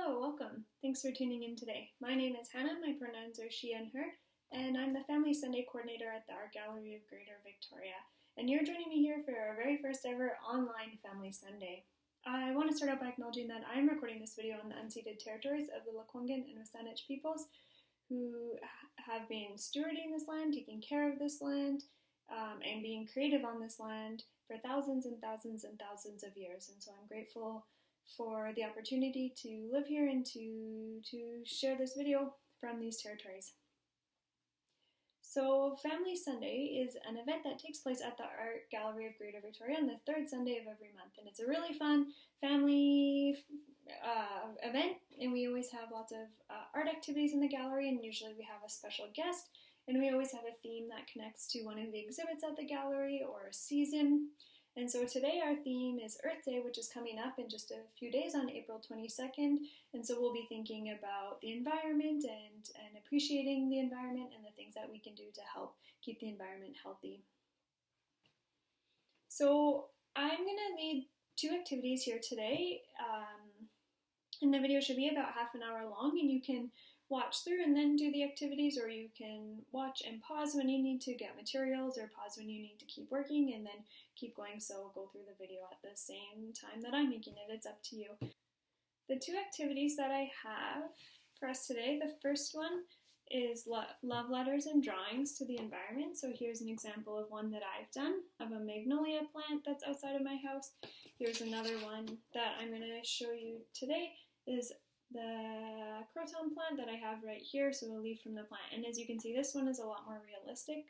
Hello, welcome. Thanks for tuning in today. My name is Hannah, my pronouns are she and her, and I'm the Family Sunday Coordinator at the Art Gallery of Greater Victoria. And you're joining me here for our very first ever online Family Sunday. I want to start out by acknowledging that I'm recording this video on the unceded territories of the Lekwungen and Wasanich peoples who have been stewarding this land, taking care of this land, and being creative on this land for thousands and thousands and thousands of years. And so I'm grateful for the opportunity to live here and to share this video from these territories. So Family Sunday is an event that takes place at the Art Gallery of Greater Victoria on the third Sunday of every month, and it's a really fun family event, and we always have lots of art activities in the gallery, and usually we have a special guest, and we always have a theme that connects to one of the exhibits at the gallery or a season. And so today our theme is Earth Day, which is coming up in just a few days on April 22nd. And so we'll be thinking about the environment and appreciating the environment and the things that we can do to help keep the environment healthy. So I'm going to lead two activities here today. And the video should be about half an hour long, and you can watch through and then do the activities, or you can watch and pause when you need to get materials, or pause when you need to keep working and then keep going, so go through the video at the same time that I'm making it. It's up to you. The two activities that I have for us today, the first one is love letters and drawings to the environment. So here's an example of one that I've done of a magnolia plant that's outside of my house. Here's another one that I'm going to show you today is the croton plant that I have right here, so a leaf from the plant. And as you can see, this one is a lot more realistic,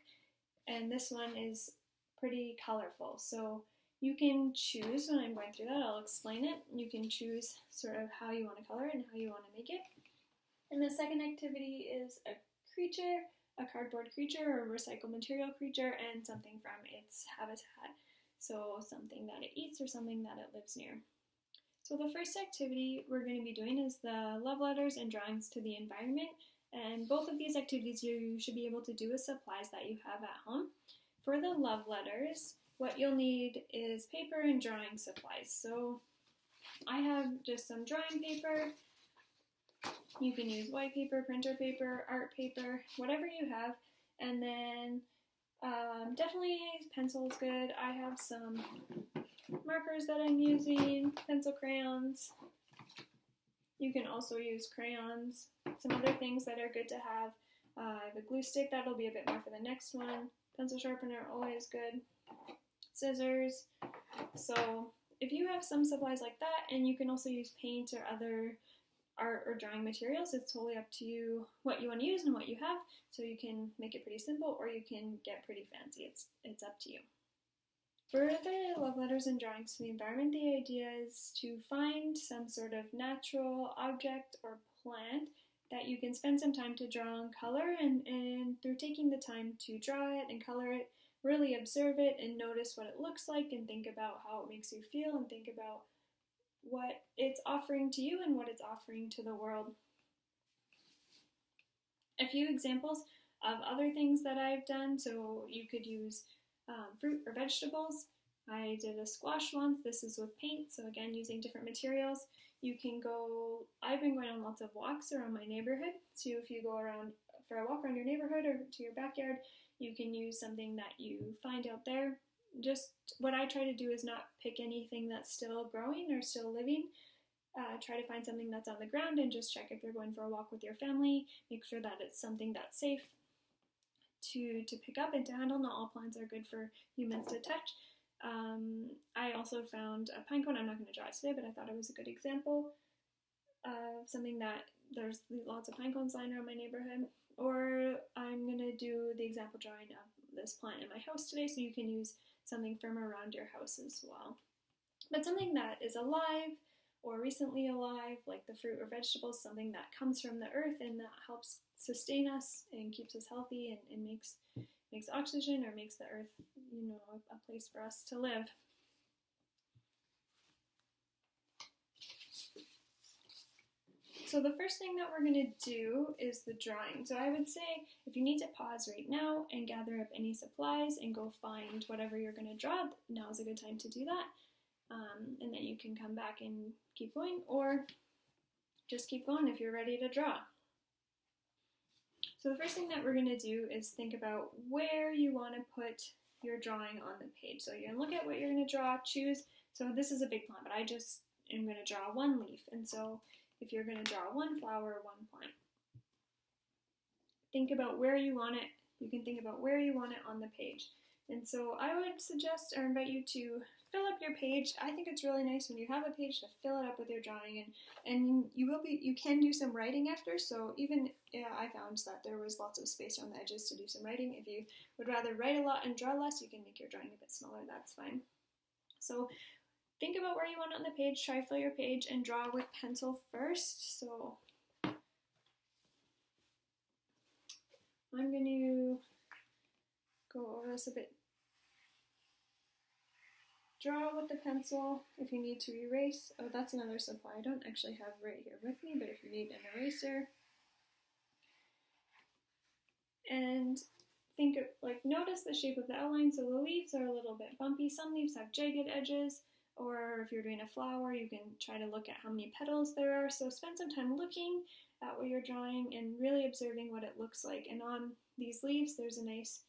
and this one is pretty colorful. So you can choose, when I'm going through that, I'll explain it. You can choose sort of how you want to color it and how you want to make it. And the second activity is a creature, a cardboard creature or recycled material creature, and something from its habitat. So something that it eats or something that it lives near. So the first activity we're going to be doing is the love letters and drawings to the environment, and both of these activities you should be able to do with supplies that you have at home. For the love letters, what you'll need is paper and drawing supplies. So I have just some drawing paper. You can use white paper, printer paper, art paper, whatever you have, and then definitely pencil is good. I have some markers that I'm using, pencil crayons. You can also use crayons. Some other things that are good to have. I have a glue stick, that'll be a bit more for the next one. Pencil sharpener, always good. Scissors. So if you have some supplies like that, and you can also use paint or other art or drawing materials, it's totally up to you what you want to use and what you have. So you can make it pretty simple, or you can get pretty fancy. It's up to you. For the love letters and drawings to the environment, the idea is to find some sort of natural object or plant that you can spend some time to draw and color, and through taking the time to draw it and color it, really observe it and notice what it looks like and think about how it makes you feel and think about what it's offering to you and what it's offering to the world. A few examples of other things that I've done, so you could use fruit or vegetables. I did a squash once. This is with paint, so again, using different materials. I've been going on lots of walks around my neighborhood, so if you go around for a walk around your neighborhood or to your backyard, you can use something that you find out there. Just what I try to do is not pick anything that's still growing or still living. Try to find something that's on the ground and just check if you're going for a walk with your family. Make sure that it's something that's safe to pick up and to handle. Not all plants are good for humans to touch. I also found a pine cone. I'm not going to draw it today, but I thought it was a good example of something that there's lots of pine cones lying around my neighborhood. Or I'm going to do the example drawing of this plant in my house today, so you can use something from around your house as well. But something that is alive or recently alive, like the fruit or vegetables, something that comes from the earth and that helps sustain us and keeps us healthy and makes oxygen, or makes the earth, a place for us to live. So the first thing that we're going to do is the drawing. So I would say if you need to pause right now and gather up any supplies and go find whatever you're going to draw, now is a good time to do that. And then you can come back and keep going. Or just keep going if you're ready to draw. So the first thing that we're going to do is think about where you want to put your drawing on the page. So you're going to look at what you're going to draw, choose. So this is a big plant, but I just am going to draw one leaf. And so if you're going to draw one flower, one plant, think about where you want it. You can think about where you want it on the page. And so I would suggest or invite you to fill up your page. I think it's really nice when you have a page to fill it up with your drawing, and you can do some writing after. So even I found that there was lots of space around the edges to do some writing. If you would rather write a lot and draw less, you can make your drawing a bit smaller. That's fine. So think about where you want it on the page. Try fill your page and draw with pencil first. So I'm going to go over this a bit. Draw with the pencil. If you need to erase, oh, that's another supply I don't actually have right here with me, but if you need an eraser. And think of, notice the shape of the outline. So the leaves are a little bit bumpy. Some leaves have jagged edges, or if you're doing a flower, you can try to look at how many petals there are. So spend some time looking at what you're drawing and really observing what it looks like. And on these leaves, there's a nice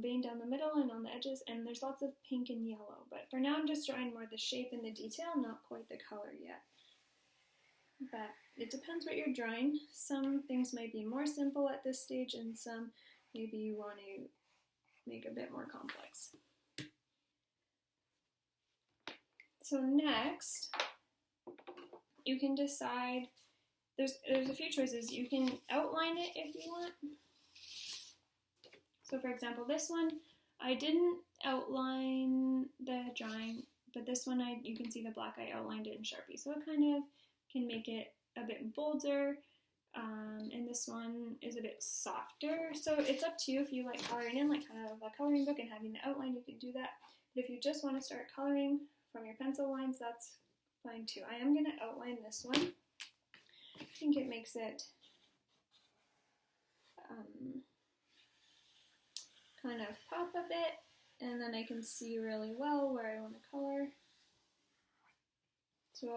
vein down the middle and on the edges, and there's lots of pink and yellow. But for now, I'm just drawing more the shape and the detail, not quite the color yet. But it depends what you're drawing. Some things might be more simple at this stage, and some maybe you want to make a bit more complex. So next, you can decide, there's a few choices. You can outline it if you want. So for example, this one, I didn't outline the drawing, but this one, you can see the black, I outlined it in Sharpie. So it kind of can make it a bit bolder, and this one is a bit softer. So it's up to you if you like coloring in, like kind of a coloring book and having the outline, you can do that. But if you just want to start coloring from your pencil lines, that's fine too. I am going to outline this one. I think it makes it kind of pop a bit, and then I can see really well where I want to color. So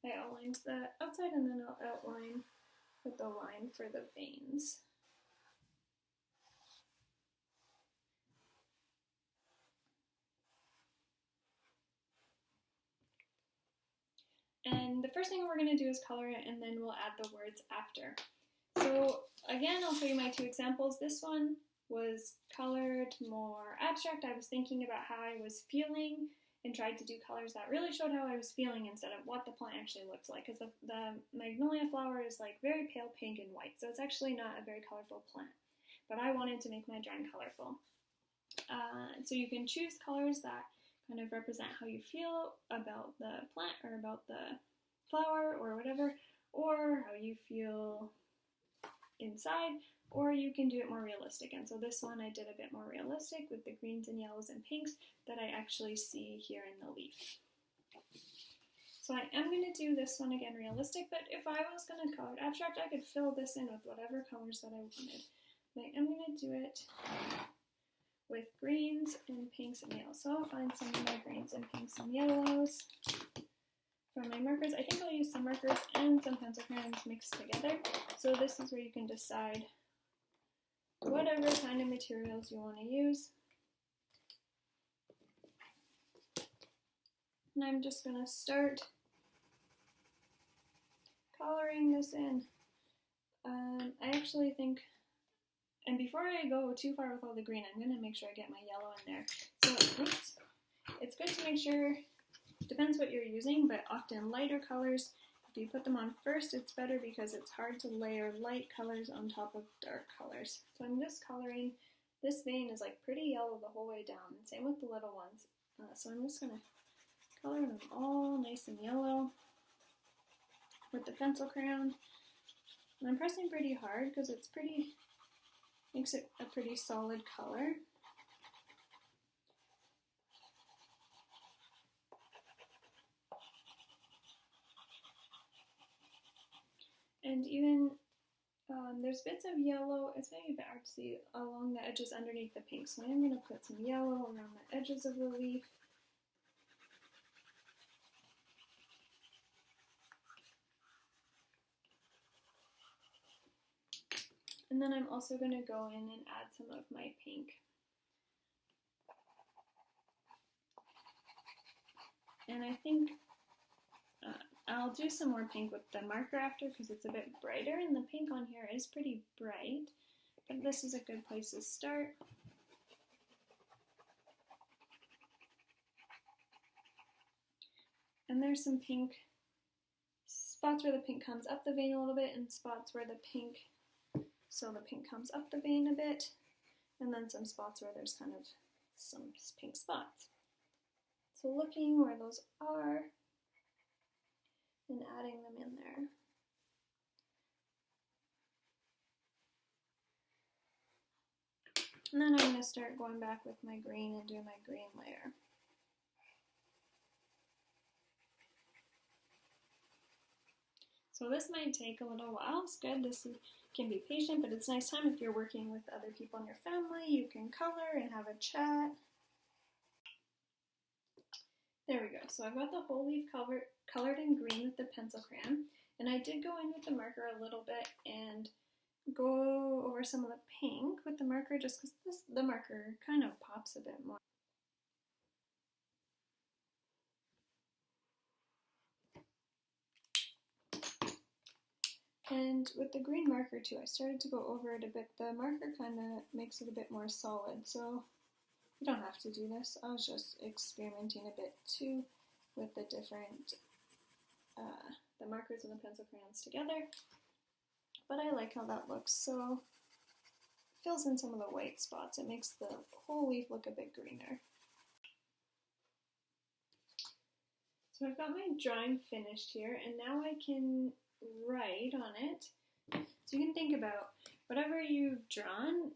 I outlined the outside, and then I'll outline with the line for the veins. And the first thing we're going to do is color it, and then we'll add the words after. So again, I'll show you my two examples. This one was colored more abstract. I was thinking about how I was feeling and tried to do colors that really showed how I was feeling instead of what the plant actually looks like, because the magnolia flower is like very pale pink and white, so it's actually not a very colorful plant. But I wanted to make my drawing colorful. So you can choose colors that kind of represent how you feel about the plant or about the flower or whatever, or how you feel inside, or you can do it more realistic. And so this one I did a bit more realistic with the greens and yellows and pinks that I actually see here in the leaf. So I am going to do this one again realistic, but if I was going to color it abstract, I could fill this in with whatever colors that I wanted. But I am going to do it with greens and pinks and yellows. So I'll find some of my greens and pinks and yellows. For my markers, I think I'll use some markers and some pencil crayons mixed together. So this is where you can decide whatever kind of materials you want to use. And I'm just going to start coloring this in. I actually think, and before I go too far with all the green, I'm going to make sure I get my yellow in there. So, oops, it's good to make sure. Depends what you're using, but often lighter colors, if you put them on first, it's better because it's hard to layer light colors on top of dark colors. So I'm just coloring, this vein is like pretty yellow the whole way down, same with the little ones. So I'm just going to color them all nice and yellow with the pencil crayon. And I'm pressing pretty hard because it's makes it a pretty solid color. And even there's bits of yellow, it's maybe a bit hard to see, along the edges underneath the pink. So I'm going to put some yellow around the edges of the leaf. And then I'm also going to go in and add some of my pink. And I think I'll do some more pink with the marker after because it's a bit brighter, and the pink on here is pretty bright, but this is a good place to start. And there's some pink spots where the pink comes up the vein a little bit, and spots where the pink comes up the vein a bit, and then some spots where there's kind of some pink spots. So looking where those are and adding them in there. And then I'm going to start going back with my green and do my green layer. So this might take a little while. It's good. Can be patient, but it's nice time if you're working with other people in your family. You can color and have a chat. There we go. So I've got the whole leaf colored in green with the pencil crayon, and I did go in with the marker a little bit and go over some of the pink with the marker just because the marker kind of pops a bit more. And with the green marker too, I started to go over it a bit. The marker kind of makes it a bit more solid, so you don't have to do this. I was just experimenting a bit too with the different, the markers and the pencil crayons together. But I like how that looks, so it fills in some of the white spots. It makes the whole leaf look a bit greener. So I've got my drawing finished here, and now I can write on it. So you can think about whatever you've drawn.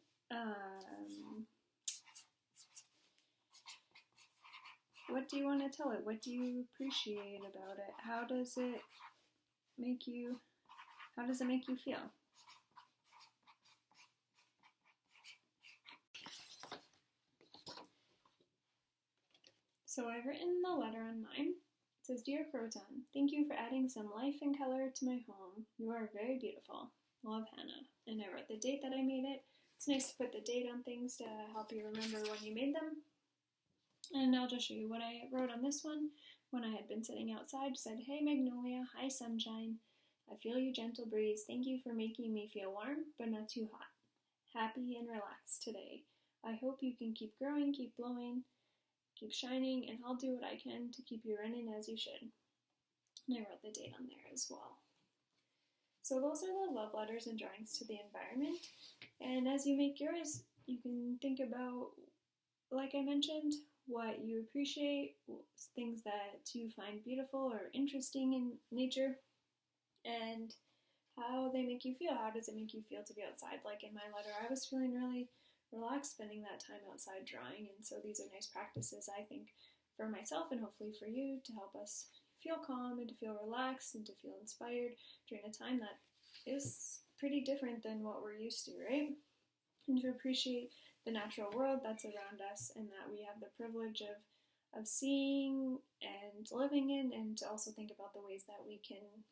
What do you want to tell it? What do you appreciate about it? How does it make you feel? So I've written the letter on mine. It says, "Dear Croton, thank you for adding some life and color to my home. You are very beautiful. Love, Hannah." And I wrote the date that I made it. It's nice to put the date on things to help you remember when you made them. And I'll just show you what I wrote on this one. When I had been sitting outside, said, "Hey Magnolia, hi sunshine. I feel you gentle breeze. Thank you for making me feel warm, but not too hot. Happy and relaxed today. I hope you can keep growing, keep blowing, keep shining, and I'll do what I can to keep you running as you should." And I wrote the date on there as well. So those are the love letters and drawings to the environment. And as you make yours, you can think about, like I mentioned, what you appreciate, things that you find beautiful or interesting in nature, and how they make you feel. How does it make you feel to be outside? Like in my letter, I was feeling really relaxed spending that time outside drawing, and so these are nice practices, I think, for myself and hopefully for you to help us feel calm and to feel relaxed and to feel inspired during a time that is pretty different than what we're used to, right? And to appreciate the natural world that's around us and that we have the privilege of seeing and living in, and to also think about the ways that we can,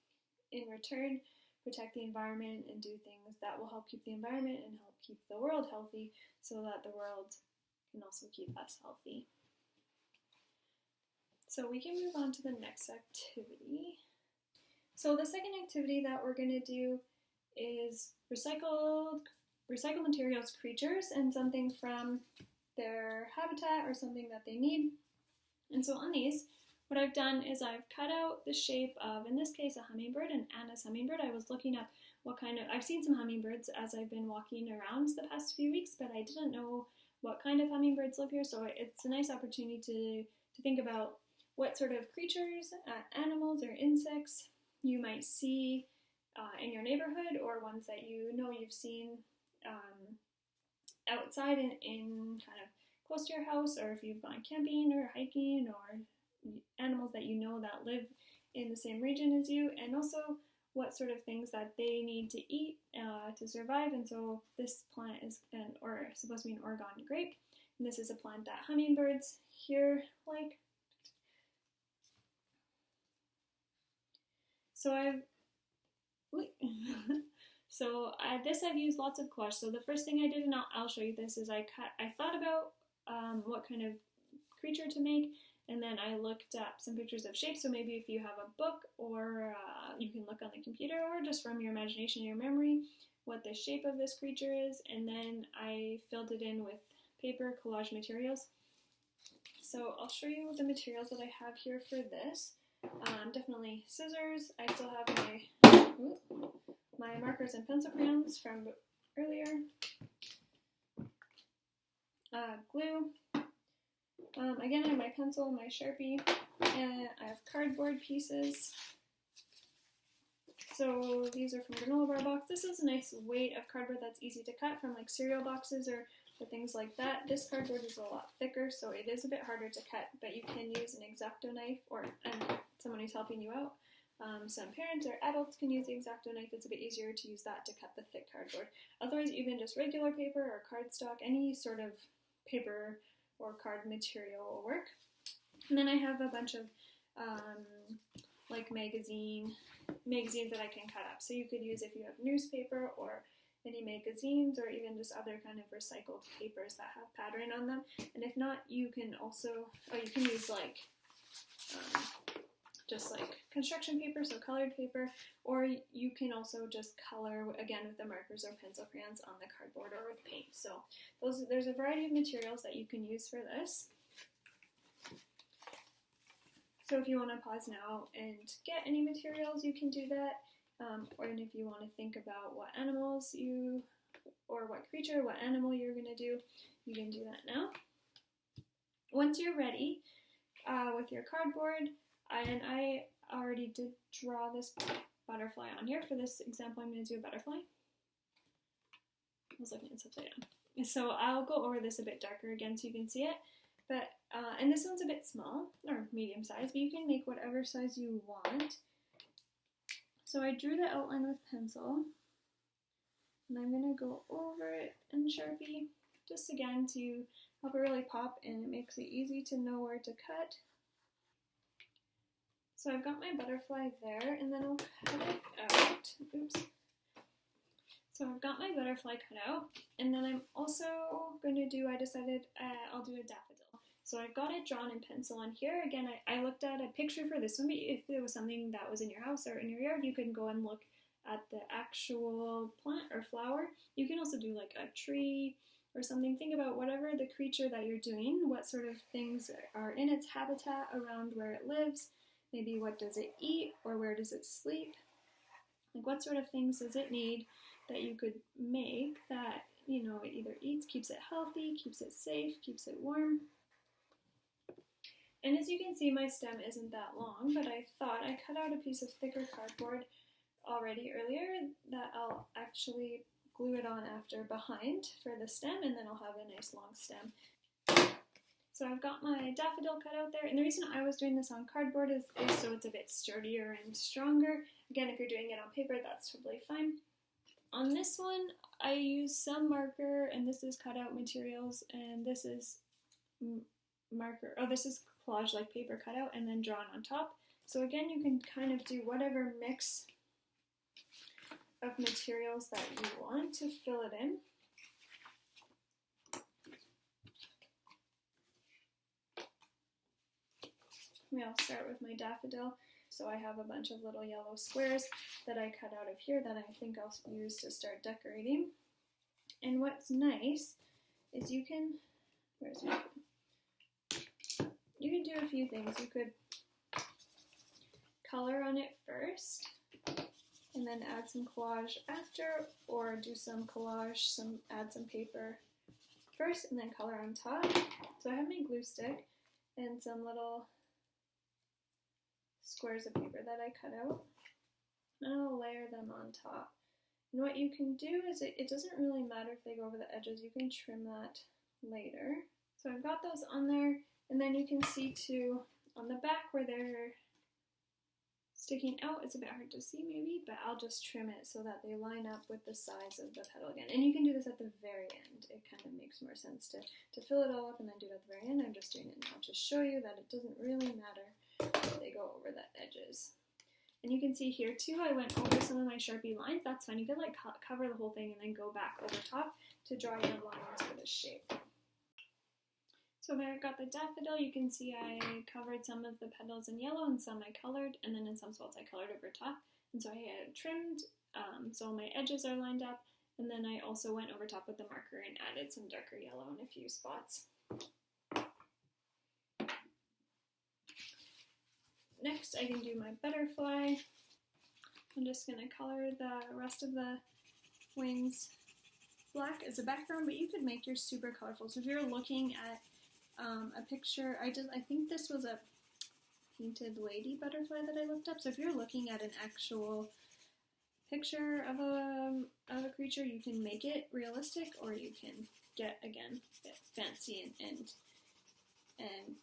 in return, protect the environment and do things that will help keep the environment and help keep the world healthy so that the world can also keep us healthy. So we can move on to the next activity. So the second activity that we're going to do is recycle materials creatures and something from their habitat or something that they need. And so on these, what I've done is I've cut out the shape of, in this case, a hummingbird, and Anna's hummingbird. I was looking up I've seen some hummingbirds as I've been walking around the past few weeks, but I didn't know what kind of hummingbirds live here, so it's a nice opportunity to think about what sort of creatures, animals, or insects you might see in your neighborhood, or ones that you know you've seen outside in kind of close to your house, or if you've gone camping or hiking, or animals that you know that live in the same region as you, and also what sort of things that they need to eat to survive. And so this plant is supposed to be an Oregon grape, and this is a plant that hummingbirds here like. So So this I've used lots of collage. So the first thing I did, and I'll show you this, is I thought about what kind of creature to make, and then I looked up some pictures of shapes. So maybe if you have a book, or you can look on the computer, or just from your imagination, your memory, what the shape of this creature is, and then I filled it in with paper collage materials. So I'll show you the materials that I have here for this. Definitely scissors. I still have my markers and pencil crayons from earlier. Glue. Again, I have my pencil, my Sharpie, and I have cardboard pieces. So these are from granola bar box. This is a nice weight of cardboard that's easy to cut from like cereal boxes or things like that. This cardboard is a lot thicker, so it is a bit harder to cut, but you can use an X-Acto knife or someone who's helping you out. Some parents or adults can use the X-Acto knife. It's a bit easier to use that to cut the thick cardboard. Otherwise, even just regular paper or cardstock, any sort of paper or card material will work. And then I have a bunch of like magazines that I can cut up. So you could use if you have newspaper or any magazines, or even just other kind of recycled papers that have pattern on them. And if not, you can also, you can use like just like construction paper, so colored paper, or you can also just color, again, with the markers or pencil crayons on the cardboard or with paint. So there's a variety of materials that you can use for this. So if you want to pause now and get any materials, you can do that. Or if you want to think about what animals or what creature, what animal you're going to do, you can do that now. Once you're ready with your cardboard, and I already did draw this butterfly on here. For this example, I'm going to do a butterfly. I was looking at upside down. So I'll go over this a bit darker again so you can see it. But and this one's a bit small, or medium size, but you can make whatever size you want. So I drew the outline with pencil, and I'm going to go over it in Sharpie, just again to help it really pop, and it makes it easy to know where to cut. So I've got my butterfly there, and then I'll cut it out. Oops. So I've got my butterfly cut out, and then I'm also going to do, I decided I'll do a daffodil. So I've got it drawn in pencil on here. Again, I looked at a picture for this one, but if there was something that was in your house or in your yard, you can go and look at the actual plant or flower. You can also do like a tree or something. Think about whatever the creature that you're doing, what sort of things are in its habitat around where it lives. Maybe what does it eat, or where does it sleep? Like what sort of things does it need that you could make that, you know, it either eats, keeps it healthy, keeps it safe, keeps it warm. And as you can see, my stem isn't that long, but I thought I cut out a piece of thicker cardboard already earlier that I'll actually glue it on after behind for the stem, and then I'll have a nice long stem. So I've got my daffodil cut out there, and the reason I was doing this on cardboard is so it's a bit sturdier and stronger. Again, if you're doing it on paper, that's totally fine. On this one, I used some marker, and this is cutout materials, and this is marker, this is collage like paper cutout and then drawn on top. So again, you can kind of do whatever mix of materials that you want to fill it in. I'll start with my daffodil. So I have a bunch of little yellow squares that I cut out of here that I think I'll use to start decorating. And what's nice is you can, you can do a few things. You could color on it first and then add some collage after, or do some collage, add some paper first and then color on top. So I have my glue stick and some little squares of paper that I cut out, and I'll layer them on top. And what you can do is it doesn't really matter if they go over the edges, you can trim that later. So I've got those on there, and then you can see too on the back where they're sticking out, it's a bit hard to see maybe, but I'll just trim it so that they line up with the size of the petal again. And you can do this at the very end. It kind of makes more sense to fill it all up and then do it at the very end. I'm just doing it now to show you that it doesn't really matter if they go over the edges. And you can see here too, I went over some of my Sharpie lines. That's fine. You could like cover the whole thing and then go back over top to draw your lines for this shape. So there I got the daffodil. You can see I covered some of the petals in yellow and some I colored, and then in some spots I colored over top. And so I had trimmed, so my edges are lined up, and then I also went over top with the marker and added some darker yellow in a few spots. Next I can do my butterfly. I'm just going to color the rest of the wings black as a background, but you could make yours super colorful. So if you're looking at a picture, I think this was a painted lady butterfly that I looked up. So if you're looking at an actual picture of a creature, you can make it realistic, or you can get fancy and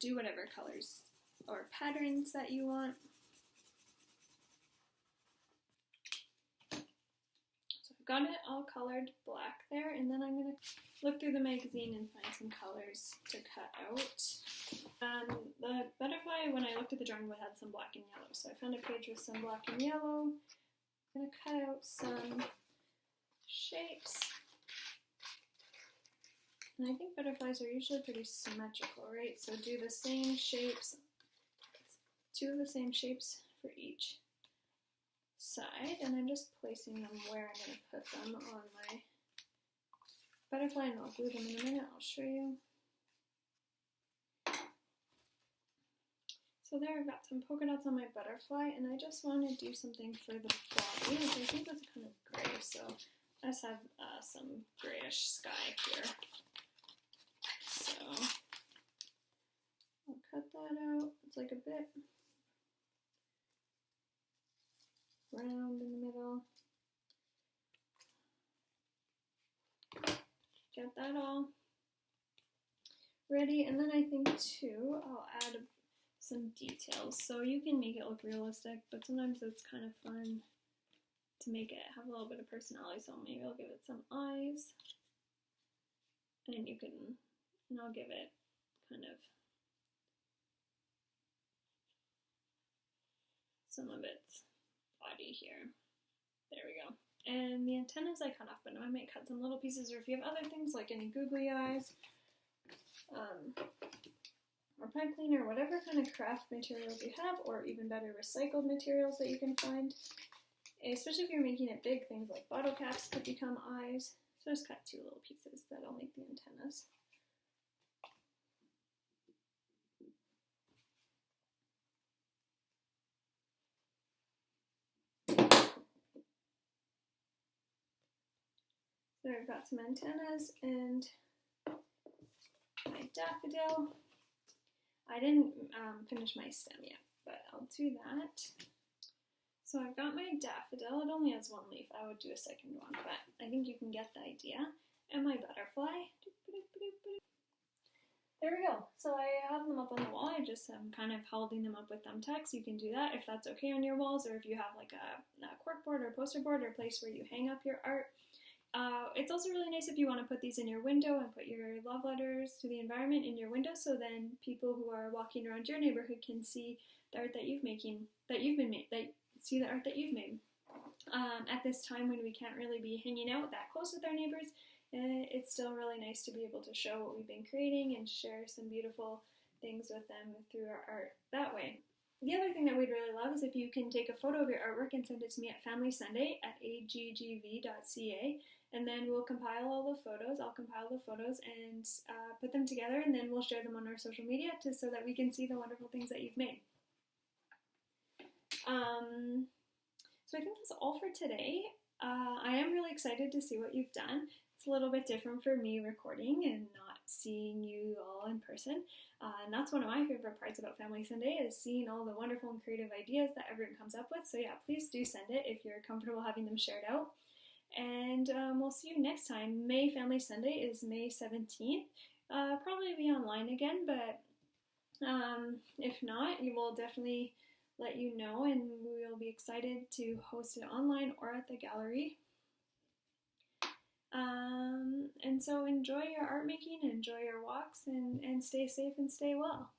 do whatever colors or patterns that you want. So I've got it all colored black there, and then I'm going to look through the magazine and find some colors to cut out. The butterfly, when I looked at the drawing, had some black and yellow, so I found a page with some black and yellow. I'm going to cut out some shapes. And I think butterflies are usually pretty symmetrical, right? So do the same shapes, 2 of the same shapes for each side, and I'm just placing them where I'm going to put them on my butterfly, and I'll glue them in a minute. I'll show you. So there, I've got some polka dots on my butterfly, and I just want to do something for the body, which I think was kind of gray, so I just have some grayish sky here. So I'll cut that out. It's like a bit round in the middle. Get that all ready, and then I think too, I'll add some details. So you can make it look realistic, but sometimes it's kind of fun to make it have a little bit of personality, so maybe I'll give it some eyes, and I'll give it kind of some of its body here. There we go. And the antennas I cut off, but I might cut some little pieces, or if you have other things like any googly eyes, or pipe cleaner, whatever kind of craft materials you have, or even better, recycled materials that you can find. Especially if you're making it big, things like bottle caps could become eyes. So just cut 2 little pieces that'll make the antennas. So I've got some antennas and my daffodil. I didn't finish my stem yet, but I'll do that. So I've got my daffodil. It only has 1 leaf. I would do a second one, but I think you can get the idea. And my butterfly. There we go. So I have them up on the wall. I just am kind of holding them up with thumbtacks. You can do that if that's okay on your walls, or if you have like a corkboard or poster board or a place where you hang up your art. It's also really nice if you want to put these in your window and put your love letters to the environment in your window, so then people who are walking around your neighborhood can see the art that see the art that you've made. At this time when we can't really be hanging out that close with our neighbors, it's still really nice to be able to show what we've been creating and share some beautiful things with them through our art that way. The other thing that we'd really love is if you can take a photo of your artwork and send it to me at familysunday@aggv.ca, and then we'll compile all the photos. I'll compile the photos and put them together, and then we'll share them on our social media so that we can see the wonderful things that you've made. So I think that's all for today. I am really excited to see what you've done. It's a little bit different for me recording and not seeing you all in person. And that's one of my favorite parts about Family Sunday, is seeing all the wonderful and creative ideas that everyone comes up with. So yeah, please do send it if you're comfortable having them shared out. And we'll see you next time. Family Sunday is May 17th. Probably be online again, but if not, you will definitely let you know, and we will be excited to host it online or at the gallery. And so enjoy your art making, enjoy your walks, and stay safe and stay well.